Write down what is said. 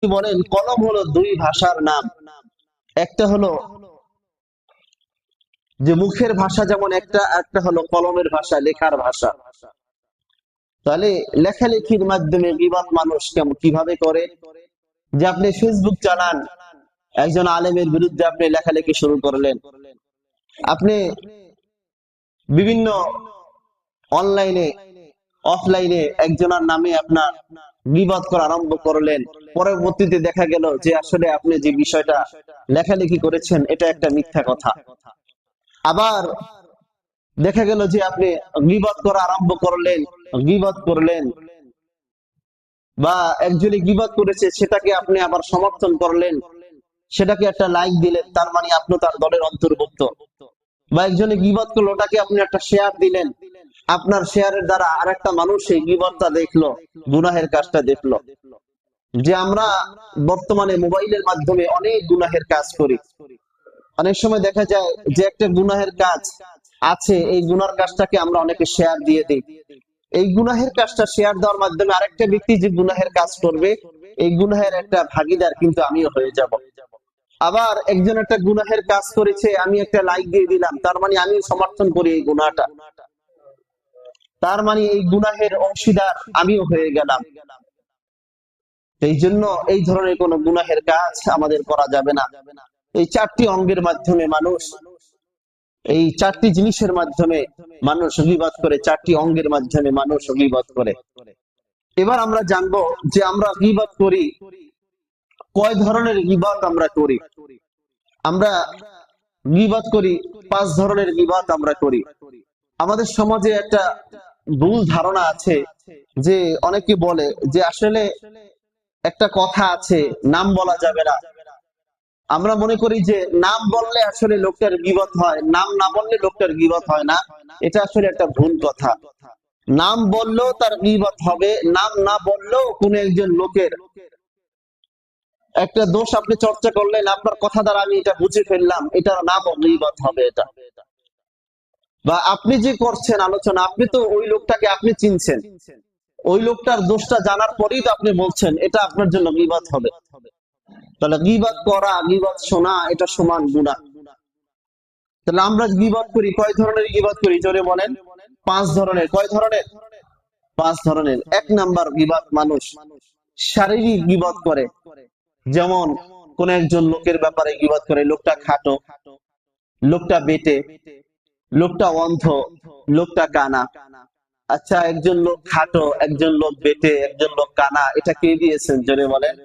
বলেন কলম হলো দুই ভাষার নাম। একটা হলো যে মুখের ভাষা, যেমন একটা একটা হলো কলমের ভাষা, লেখার ভাষা। তাহলে লেখালেখির মাধ্যমে গীবত মানুষ কিভাবে করে? যে আপনি ফেসবুক চালান, একজন আলেমের বিরুদ্ধে আপনি লেখালেখি শুরু করলেন। আপনি বিভিন্ন অনলাইনে অফলাইনে একজনের নামে আপনার গীবত করা আরম্ভ করলেন। পরবর্তীতে দেখা গেল যে আসলে আপনি যে বিষয়টা লেখালেখি করেছেন এটা একটা মিথ্যা কথা। আবার দেখা গেল যে আপনি গীবত করা আরম্ভ করলেন, গীবত করলেন, বা একজনে গীবত করেছে সেটাকে আপনি আবার সমর্থন করলেন, সেটাকে একটা লাইক দিলেন, তার মানে আপনি তার দলের অন্তর্ভুক্ত। বা একজনে গীবত করলো, ওটাকে আপনি একটা শেয়ার দিলেন, আপনার শেয়ারের দ্বারা আর একটা মানুষ এই গীবতটা দেখলো, গুনাহের কাজটা দেখলো। যে আমরা বর্তমানে মোবাইলের মাধ্যমে অনেক গুনাহের কাজ করি। অনেক সময় দেখা যায় যে একটা গুনাহের কাজ আছে, এই গুনার কাজটাকে আমরা অনেকে শেয়ার দিয়ে দিই। এই গুনাহের কাজটা শেয়ার দেওয়ার মাধ্যমে আরেকটা ব্যক্তি যে গুনাহের কাজ করবে, এই গুনাহের একটা ভাগীদার কিন্তু আমিও হয়ে যাব। আবার একজন একটা গুনাহের কাজ করেছে, আমি একটা লাইক দিয়ে দিলাম, তার মানে আমি সমর্থন করি এই গুনাহটা, তার মানে এই গুনাহের অংশীদার আমিও হয়ে গেলাম। এই জন্য এই ধরনের কোন গুনাহের কাজ আমাদের করা যাবে না। এই চারটি অঙ্গের মাধ্যমে মানুষ, এই চারটি জিনিসের মাধ্যমে মানুষ গীবত করে, চারটি অঙ্গের মাধ্যমে মানুষ গীবত করে। এবার আমরা জানবো যে আমরা গীবত করি, কয় ধরনের গীবত আমরা করি। আমরা গীবত করি, 5 ধরনের গীবত আমরা করি। আমাদের সমাজে একটা ভুল ধারণা আছে, যে অনেকে বলে যে আসলে একটা কথা আছে, নাম বলা যাবে না। আমরা মনে করি যে নাম বললে আসলে লোকটার গীবত হয়, নাম না বললে লোকটার গীবত হয় না। এটা আসলে একটা ভুল কথা। নাম বললেও তার গীবত হবে, নাম না বললেও কোন একজন লোকের একটা দোষ আপনি চর্চা করলেন, আপনার কথা দ্বারা আমি এটা বুঝে ফেললাম, এটার নাম গীবত হবে। এটা বা আপনি যে করছেন আলোচনা, আপনি তো ওই লোকটাকে আপনি চিনছেন, ওই লোকটার দোষটা জানার পরেই তো আপনি বলছেন, এটা আপনার জন্য গীবত হবে। তাহলে গীবত করা, গীবত শোনা, এটা সমান গুনাহ। তাহলে আমরা গীবত করি, কয় ধরনের গীবত করি জোরে বলেন? 5 ধরনের। কয় ধরনের? 5 ধরনের। 1 নাম্বার গীবত, মানুষ শারীরিক গীবত করে। যেমন কোন একজন লোকের ব্যাপারে গীবত করে, লোকটা খাটো, লোকটা বেটে, লোকটা অন্ধ, লোকটা কানা। আচ্ছা, একজন লোক খাটো, একজন লোক বেটে, একজন লোক কানা, এটা কে দিয়েছেন জোরে বলেন?